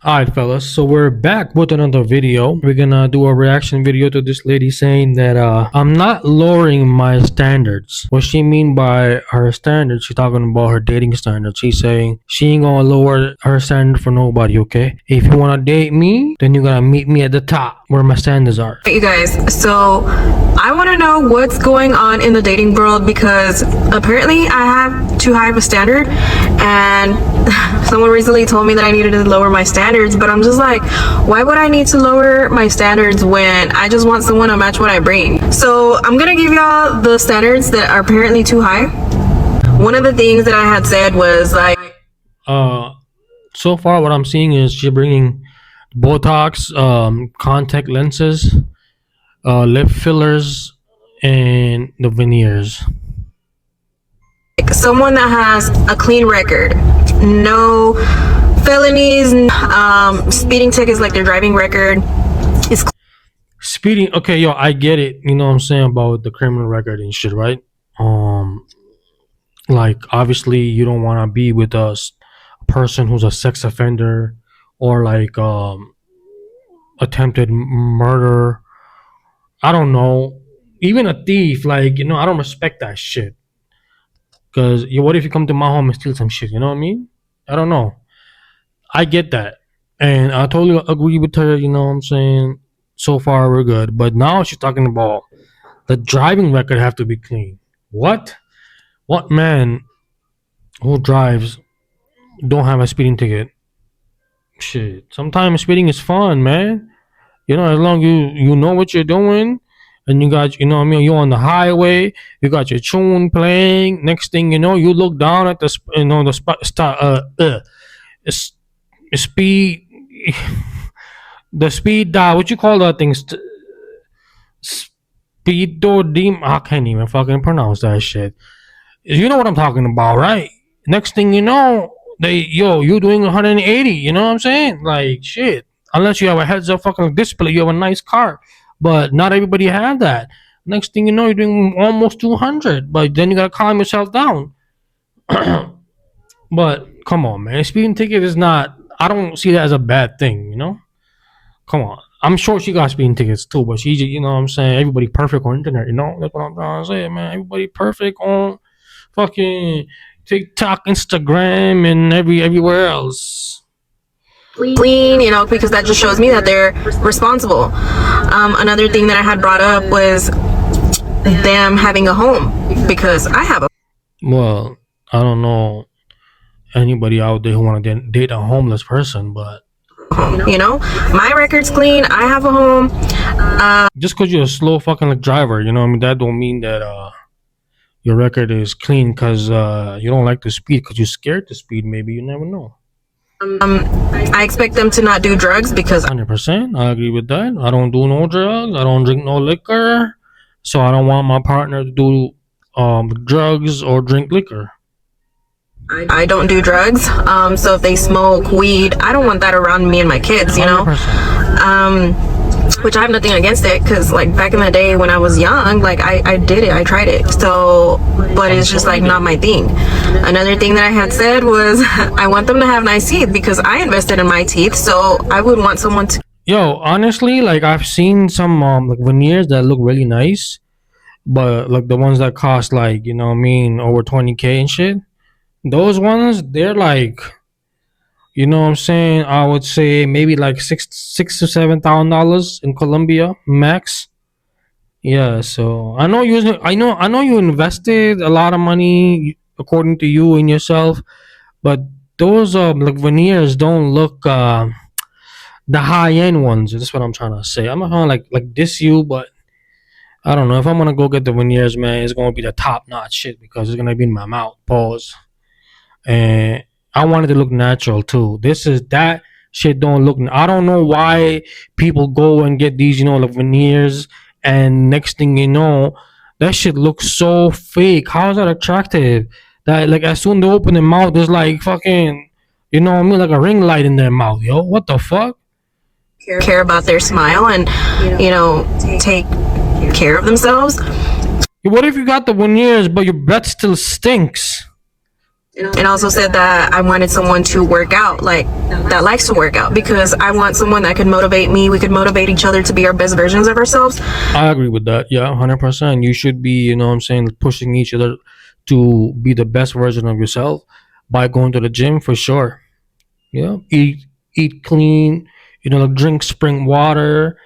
Alright fellas, so we're back with another video. We're gonna do a reaction video to this lady saying that I'm not lowering my standards. What she mean by her standards, she's talking about her dating standards. She's saying she ain't gonna lower her standard for nobody, okay? If you wanna date me, then you gotta meet me at the top where my standards are. You guys, so I want to know what's going on in the dating world because apparently I have too high of a standard, and someone recently told me that I needed to lower my standards, but I'm just like, why would I need to lower my standards when I just want someone to match what I bring? So I'm gonna give y'all the standards that are apparently too high. One of the things that I had said was like, so far what I'm seeing is she's bringing Botox, contact lenses, lip fillers, and the veneers. someone that has a clean record, no felonies, speeding tickets, like their driving record is Speeding, okay, yo, I get it. You know what I'm saying about the criminal record and shit, right? Like obviously you don't want to be with a person who's a sex offender or like attempted murder. I don't know, even a thief. Like I don't respect that shit. Cause what if you come to my home and steal some shit? You know what I mean? I don't know. I get that, and I totally agree with her. You know what I'm saying? So far we're good, but now she's talking about the driving record have to be clean. What? What man who drives don't have a speeding ticket? Shit. Sometimes speeding is fun, man. As long you know what you're doing, and you got what I mean. You're on the highway. You got your tune playing. Next thing you know, you look down at the the spot speed. The speed dial. What you call that thing? Speedodim. I can't even fucking pronounce that shit. You know what I'm talking about, right? Next thing you know, you're doing 180. You know what I'm saying? Like shit. Unless you have a heads up fucking display, you have a nice car, but not everybody have that. Next thing you know, you're doing almost 200, but then you gotta calm yourself down. But come on, man, speeding ticket is not. I don't see that as a bad thing. Come on. I'm sure she got speeding tickets too, but she, what I'm saying, everybody perfect on internet. That's what I'm trying to say, man. Everybody perfect on fucking TikTok, Instagram, and everywhere else. clean, because that just shows me that they're responsible. Another thing that I had brought up was them having a home, because I have a Well, I don't know anybody out there who want to date a homeless person, but home. My record's clean. I have a home. just because you're a slow fucking like driver, that don't mean that your record is clean because you don't like to speed because you're scared to speed. Maybe you never know. I expect them to not do drugs because 100%, I agree with that. I don't do no drugs. I don't drink no liquor, so I don't want my partner to do drugs or drink liquor. I don't do drugs. So if they smoke weed, I don't want that around me and my kids. 100%. Which I have nothing against it, because like back in the day when I was young, like I did it, I tried it. So, but it's just like not my thing. Another thing that I had said was I want them to have nice teeth because I invested in my teeth, so I would want someone to. Yo, honestly, like I've seen some like veneers that look really nice, but like the ones that cost like over 20K and shit. Those ones, they're like, what I'm saying? I would say maybe like six to $7,000 in Colombia max. Yeah, so I know you invested a lot of money according to you and yourself, but those like veneers don't look the high end ones. That's what I'm trying to say. I'm not trying to like diss you, but I don't know if I'm gonna go get the veneers, man. It's gonna be the top notch shit because it's gonna be in my mouth. Pause. And I wanted to look natural too. That shit don't look. I don't know why people go and get these, like veneers, and next thing you know, that shit looks so fake. How is that attractive? That like as soon as they open their mouth, there's like fucking, like a ring light in their mouth, yo. What the fuck? Care about their smile and take care of themselves. What if you got the veneers but your breath still stinks? and also said that I wanted someone to work out, like that likes to work out, because I want someone that can motivate me. We could motivate each other to be our best versions of ourselves. I agree with that. Yeah, 100%. You should be, what I'm saying, pushing each other to be the best version of yourself by going to the gym for sure. Yeah, eat clean. Like drink spring water.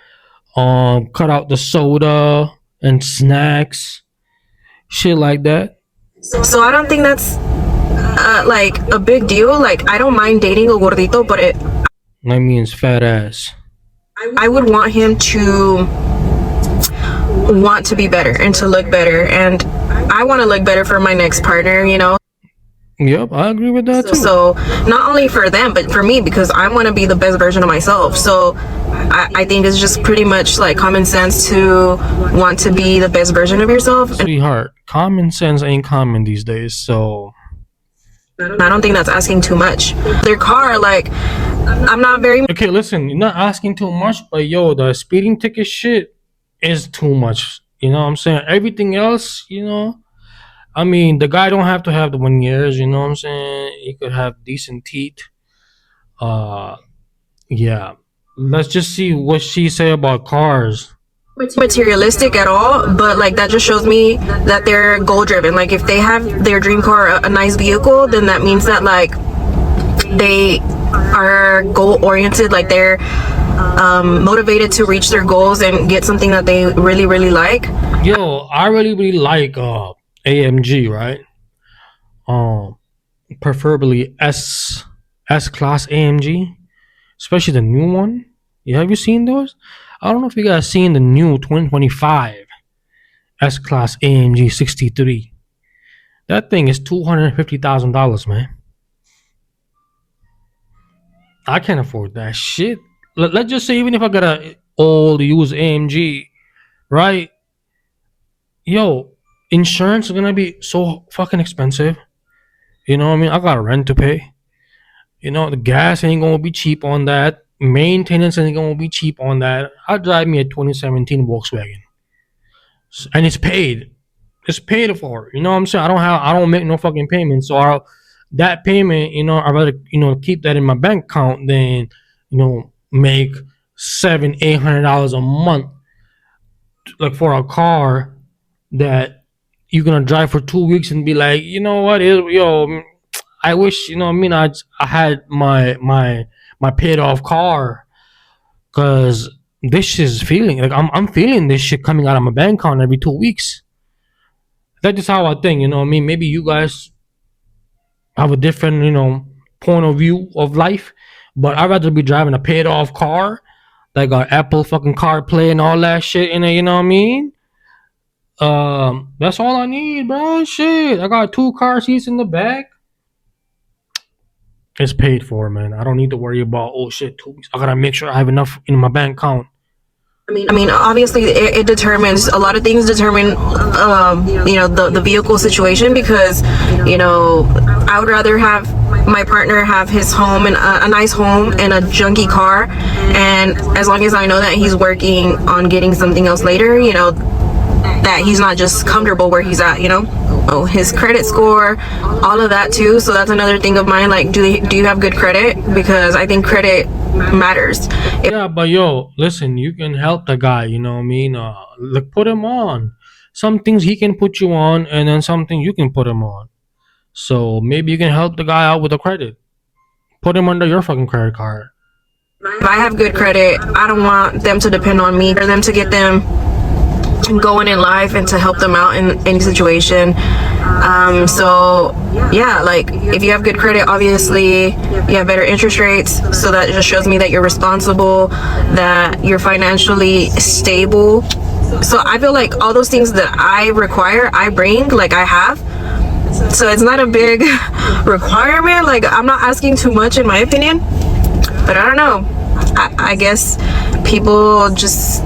Cut out the soda and snacks, shit like that. So I don't think that's like a big deal. Like, I don't mind dating a gordito, but That means fat ass. I would want him to want to be better and to look better, and I want to look better for my next partner. Yep, I agree with that too. So not only for them, but for me, because I want to be the best version of myself. So I think it's just pretty much like common sense to want to be the best version of yourself. Sweetheart, common sense ain't common these days, so I don't think that's asking too much. Their car, like, I'm not very. Okay, listen, you're not asking too much, but yo, the speeding ticket shit is too much. You know what I'm saying? Everything else, I mean, the guy don't have to have the 1 years, you know what I'm saying? He could have decent teeth. Uh yeah. Let's just see what she say about cars. Materialistic at all, but like that just shows me that they're goal driven. Like, if they have their dream car, a nice vehicle, then that means that like they are goal oriented, like they're motivated to reach their goals and get something that they really really like. Yo, I really like AMG, right? Um Preferably S class AMG, especially the new one. Yeah, have you seen those? I don't know if you guys seen the new 2025 S class AMG 63. That thing is $250,000, man. I can't afford that shit. Let's just say, even if I got a old used AMG, right? Yo, insurance is gonna be so fucking expensive. You know what I mean? I got rent to pay. The gas ain't gonna be cheap on that. Maintenance ain't gonna be cheap on that. I drive me a 2017 Volkswagen, and it's paid. It's paid for. You know what I'm saying? I don't make no fucking payment. So that payment, I rather keep that in my bank account than make $700-800 a month, like for a car that you're gonna drive for 2 weeks and be like, you know what, yo, I wish, I had my paid off car, because this shit is feeling like I'm feeling this shit coming out of my bank account every 2 weeks. That's just how I think. You know what I mean? Maybe you guys have a different point of view of life, but I'd rather be driving a paid off car, like got Apple fucking CarPlay and all that shit in it. You know what I mean? That's all I need, bro. Shit, I got 2 car seats in the back. It's paid for, man. I don't need to worry about, oh shit, 2 weeks. I gotta make sure I have enough in my bank account. I mean, obviously, it determines a lot of things. Determine, the vehicle situation, because, I would rather have my partner have his home and a nice home and a junky car, and as long as I know that he's working on getting something else later, that he's not just comfortable where he's at, his credit score, all of that too. So that's another thing of mine. Like, do you have good credit? Because I think credit matters. Yeah, but yo, listen, you can help the guy. You know what I mean? Like, put him on. Some things he can put you on, and then something you can put him on. So maybe you can help the guy out with the credit. Put him under your fucking credit card. If I have good credit, I don't want them to depend on me, for them to get them going in life and to help them out in any situation. So yeah, like, if you have good credit, obviously you have better interest rates, so that just shows me that you're responsible, that you're financially stable. So I feel like all those things that I require, I bring, like, I have. So it's not a big requirement. Like, I'm not asking too much, in my opinion, but I don't know. I guess people just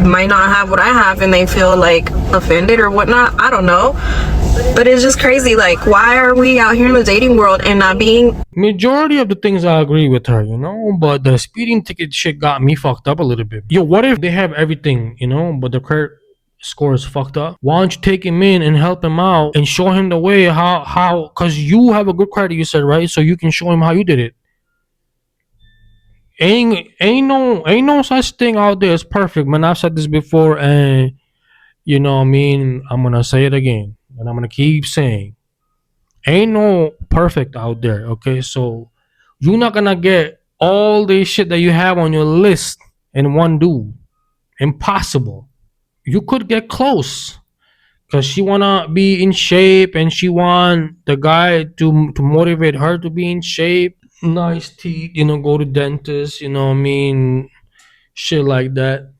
might not have what I have and they feel like offended or whatnot. I don't know, but it's just crazy. Like, why are we out here in the dating world and not being? Majority of the things I agree with her, but the speeding ticket shit got me fucked up a little bit. Yo, what if they have everything, but the credit score is fucked up. Why don't you take him in and help him out and show him the way how because you have a good credit, you said, right? So you can show him how you did it. Ain't no such thing out there as perfect, man. I've said this before, and you know what I mean. I'm gonna say it again, and I'm gonna keep saying, ain't no perfect out there. Okay, so you're not gonna get all the shit that you have on your list in one dude. Impossible. You could get close because she wanna be in shape, and she want the guy to motivate her to be in shape. Nice teeth, go to dentist. You know what I mean, shit like that.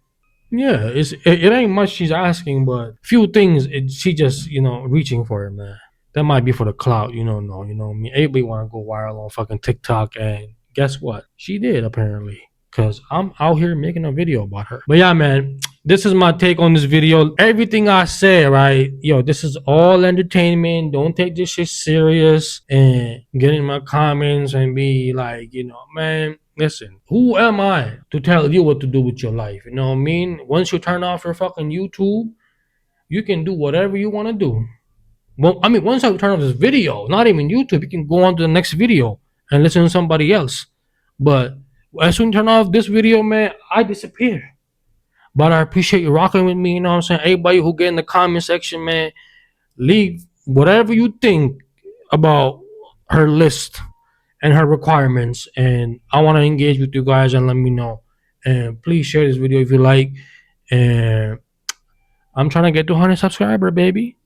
Yeah, it ain't much she's asking, but few things she just reaching for it, man. That might be for the clout, no, what I mean, everybody want to go viral on fucking TikTok, and guess what? She did apparently, cause I'm out here making a video about her. But yeah, man, this is my take on this video. Everything I say, right, yo, this is all entertainment. Don't take this shit serious and get in my comments and be like, man. Listen, who am I to tell you what to do with your life? You know what I mean? Once you turn off your fucking YouTube, you can do whatever you want to do. Well, I mean, once I turn off this video, not even YouTube, you can go on to the next video and listen to somebody else. But as soon as you turn off this video, man, I disappear. But I appreciate you rocking with me. You know what I'm saying? Everybody who get in the comment section, man, leave whatever you think about her list and her requirements. And I want to engage with you guys and let me know. And please share this video if you like. And I'm trying to get to 100 subscriber, baby.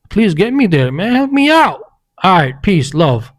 Please get me there, man. Help me out. All right. Peace. Love.